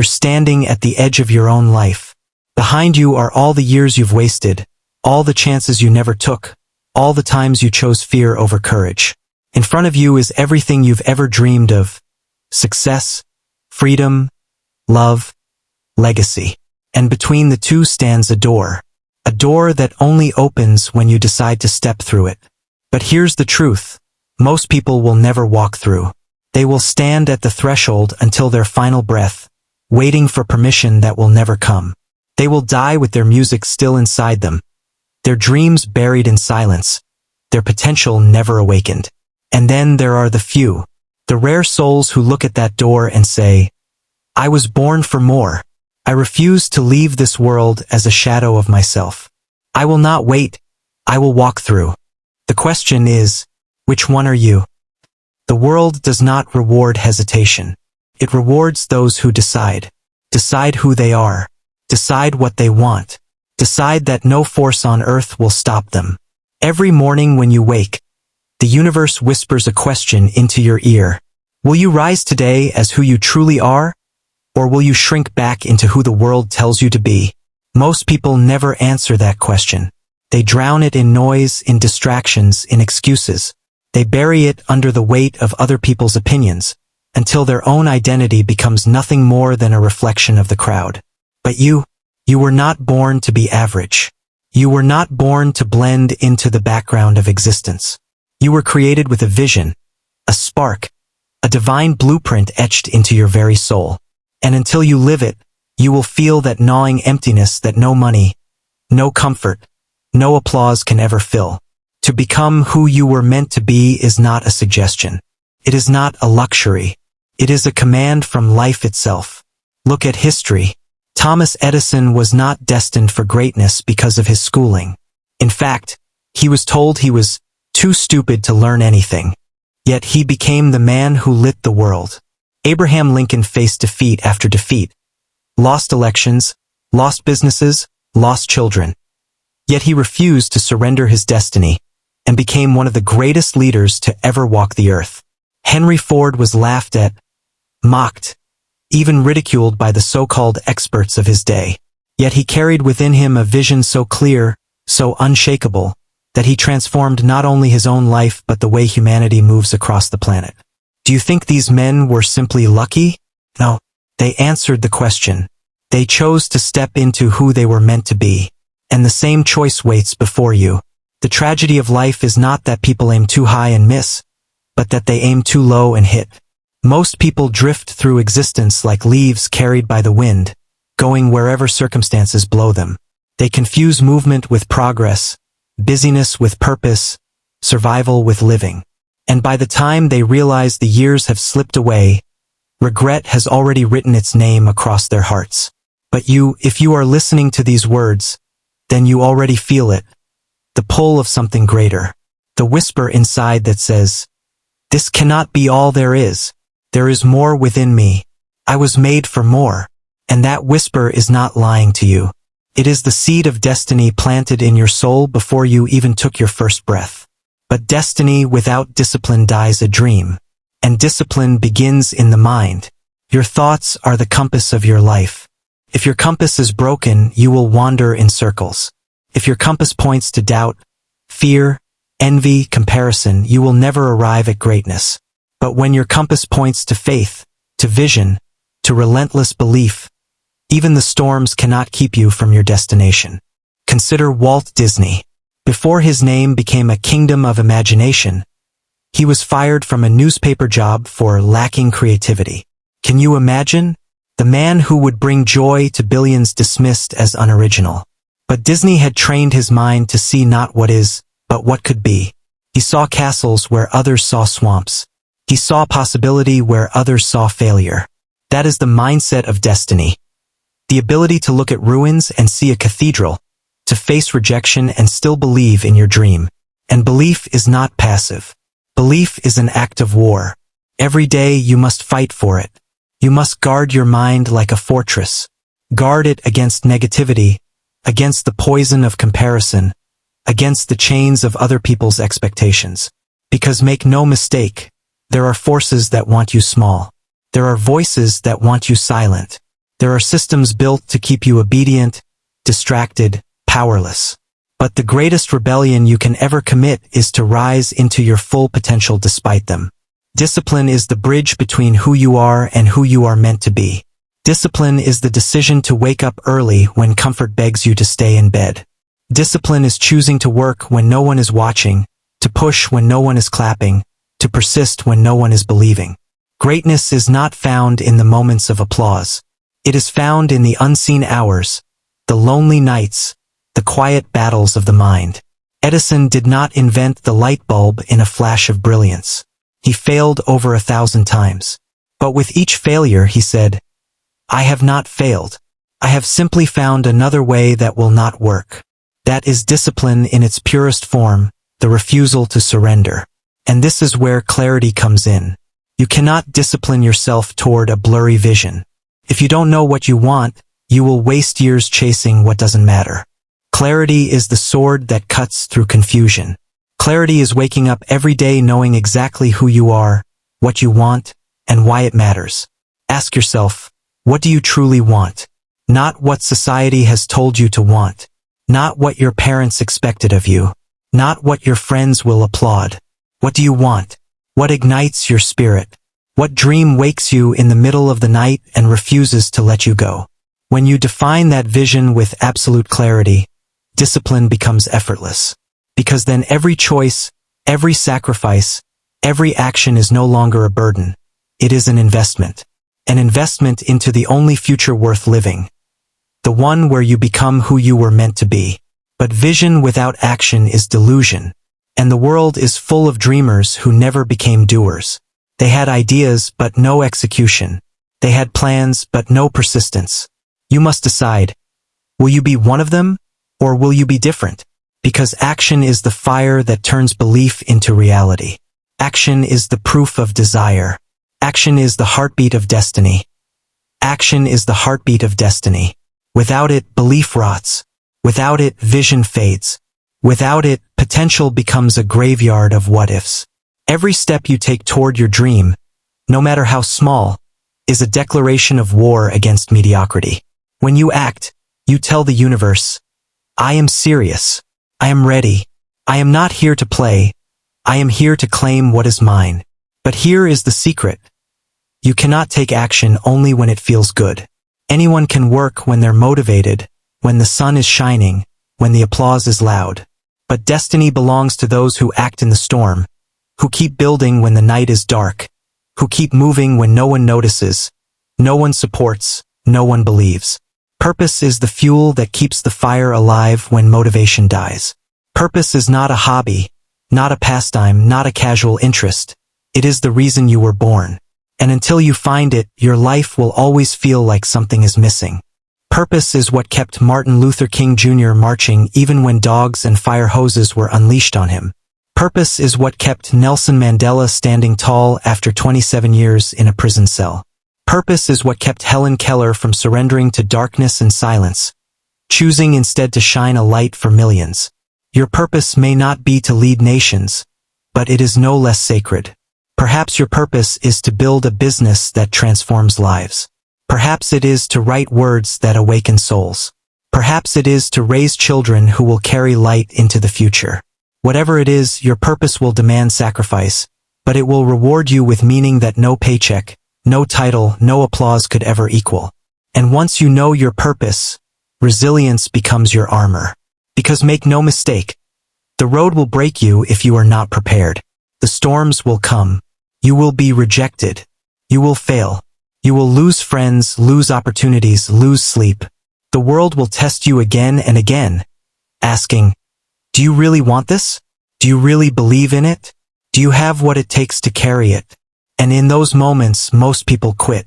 You're standing at the edge of your own life. Behind you are all the years you've wasted, all the chances you never took, all the times you chose fear over courage. In front of you is everything you've ever dreamed of: success, freedom, love, legacy. And between the two stands a door that only opens when you decide to step through it. But here's the truth: most people will never walk through. They will stand at the threshold until their final breath, waiting for permission that will never come. They will die with their music still inside them, their dreams buried in silence, their potential never awakened. And then there are the few, the rare souls who look at that door and say, "I was born for more. I refuse to leave this world as a shadow of myself. I will not wait. I will walk through." The question is, which one are you? The world does not reward hesitation. It rewards those who decide who they are, decide what they want, decide that no force on earth will stop them. Every morning when you wake, the universe whispers a question into your ear. Will you rise today as who you truly are? Or will you shrink back into who the world tells you to be? Most people never answer that question. They drown it in noise, in distractions, in excuses. They bury it under the weight of other people's opinions, until their own identity becomes nothing more than a reflection of the crowd. But you were not born to be average. You were not born to blend into the background of existence. You were created with a vision, a spark, a divine blueprint etched into your very soul. And until you live it, you will feel that gnawing emptiness that no money, no comfort, no applause can ever fill. To become who you were meant to be is not a suggestion. It is not a luxury. It is a command from life itself. Look at history. Thomas Edison was not destined for greatness because of his schooling. In fact, he was told he was too stupid to learn anything. Yet he became the man who lit the world. Abraham Lincoln faced defeat after defeat, lost elections, lost businesses, lost children. Yet he refused to surrender his destiny and became one of the greatest leaders to ever walk the earth. Henry Ford was laughed at, mocked, even ridiculed by the so-called experts of his day. Yet he carried within him a vision so clear, so unshakable, that he transformed not only his own life but the way humanity moves across the planet. Do you think these men were simply lucky? No, they answered the question. They chose to step into who they were meant to be. And the same choice waits before you. The tragedy of life is not that people aim too high and miss, but that they aim too low and hit. Most people drift through existence like leaves carried by the wind, going wherever circumstances blow them. They confuse movement with progress, busyness with purpose, survival with living. And by the time they realize the years have slipped away, regret has already written its name across their hearts. But if you are listening to these words, then you already feel it. The pull of something greater. The whisper inside that says, "This cannot be all there is. There is more within me. I was made for more." And that whisper is not lying to you. It is the seed of destiny planted in your soul before you even took your first breath. But destiny without discipline dies a dream. And discipline begins in the mind. Your thoughts are the compass of your life. If your compass is broken, you will wander in circles. If your compass points to doubt, fear, envy, comparison, you will never arrive at greatness. But when your compass points to faith, to vision, to relentless belief, even the storms cannot keep you from your destination. Consider Walt Disney. Before his name became a kingdom of imagination, he was fired from a newspaper job for lacking creativity. Can you imagine? The man who would bring joy to billions dismissed as unoriginal. But Disney had trained his mind to see not what is, but what could be. He saw castles where others saw swamps. He saw possibility where others saw failure. That is the mindset of destiny. The ability to look at ruins and see a cathedral, to face rejection and still believe in your dream. And belief is not passive. Belief is an act of war. Every day you must fight for it. You must guard your mind like a fortress. Guard it against negativity, against the poison of comparison, against the chains of other people's expectations. Because make no mistake, there are forces that want you small. There are voices that want you silent. There are systems built to keep you obedient, distracted, powerless. But the greatest rebellion you can ever commit is to rise into your full potential despite them. Discipline is the bridge between who you are and who you are meant to be. Discipline is the decision to wake up early when comfort begs you to stay in bed. Discipline is choosing to work when no one is watching, to push when no one is clapping, to persist when no one is believing. Greatness is not found in the moments of applause. It is found in the unseen hours, the lonely nights, the quiet battles of the mind. Edison did not invent the light bulb in a flash of brilliance. He failed over 1,000 times. But with each failure, he said, "I have not failed. I have simply found another way that will not work." That is discipline in its purest form, the refusal to surrender. And this is where clarity comes in. You cannot discipline yourself toward a blurry vision. If you don't know what you want, you will waste years chasing what doesn't matter. Clarity is the sword that cuts through confusion. Clarity is waking up every day knowing exactly who you are, what you want, and why it matters. Ask yourself, what do you truly want? Not what society has told you to want. Not what your parents expected of you. Not what your friends will applaud. What do you want? What ignites your spirit? What dream wakes you in the middle of the night and refuses to let you go? When you define that vision with absolute clarity, discipline becomes effortless. Because then every choice, every sacrifice, every action is no longer a burden. It is an investment. An investment into the only future worth living. The one where you become who you were meant to be. But vision without action is delusion. And the world is full of dreamers who never became doers. They had ideas but no execution. They had plans but no persistence. You must decide, will you be one of them, or will you be different? Because action is the fire that turns belief into reality. Action is the proof of desire. Action is the heartbeat of destiny. Action is the heartbeat of destiny. Without it, belief rots. Without it, vision fades. Without it, potential becomes a graveyard of what-ifs. Every step you take toward your dream, no matter how small, is a declaration of war against mediocrity. When you act, you tell the universe, I am serious. I am ready. I am not here to play. I am here to claim what is mine. But here is the secret. You cannot take action only when it feels good. Anyone can work when they're motivated, when the sun is shining, when the applause is loud. But destiny belongs to those who act in the storm, who keep building when the night is dark, who keep moving when no one notices, no one supports, no one believes. Purpose is the fuel that keeps the fire alive when motivation dies. Purpose is not a hobby, not a pastime, not a casual interest. It is the reason you were born. And until you find it, your life will always feel like something is missing. Purpose is what kept Martin Luther King Jr. marching even when dogs and fire hoses were unleashed on him. Purpose is what kept Nelson Mandela standing tall after 27 years in a prison cell. Purpose is what kept Helen Keller from surrendering to darkness and silence, choosing instead to shine a light for millions. Your purpose may not be to lead nations, but it is no less sacred. Perhaps your purpose is to build a business that transforms lives. Perhaps it is to write words that awaken souls. Perhaps it is to raise children who will carry light into the future. Whatever it is, your purpose will demand sacrifice, but it will reward you with meaning that no paycheck, no title, no applause could ever equal. And once you know your purpose, resilience becomes your armor. Because make no mistake, the road will break you if you are not prepared. The storms will come. You will be rejected. You will fail. You will lose friends, lose opportunities, lose sleep. The world will test you again and again, asking, do you really want this? Do you really believe in it? Do you have what it takes to carry it? And in those moments, most people quit.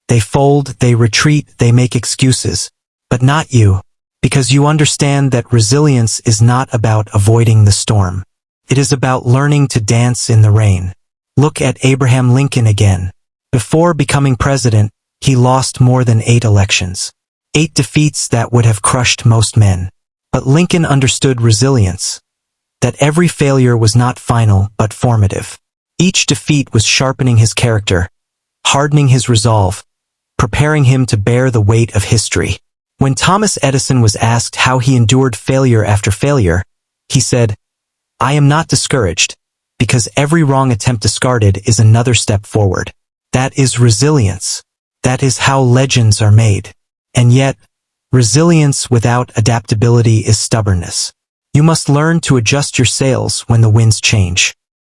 They fold, they retreat, they make excuses. But not you, because you understand that resilience is not about avoiding the storm. It is about learning to dance in the rain. Look at Abraham Lincoln again. Before becoming president, he lost more than 8 elections. 8 defeats that would have crushed most men. But Lincoln understood resilience. That every failure was not final, but formative. Each defeat was sharpening his character, hardening his resolve, preparing him to bear the weight of history. When Thomas Edison was asked how he endured failure after failure, he said, "I am not discouraged, because every wrong attempt discarded is another step forward." That is resilience. That is how legends are made. And yet, resilience without adaptability is stubbornness. You must learn to adjust your sails when the winds change.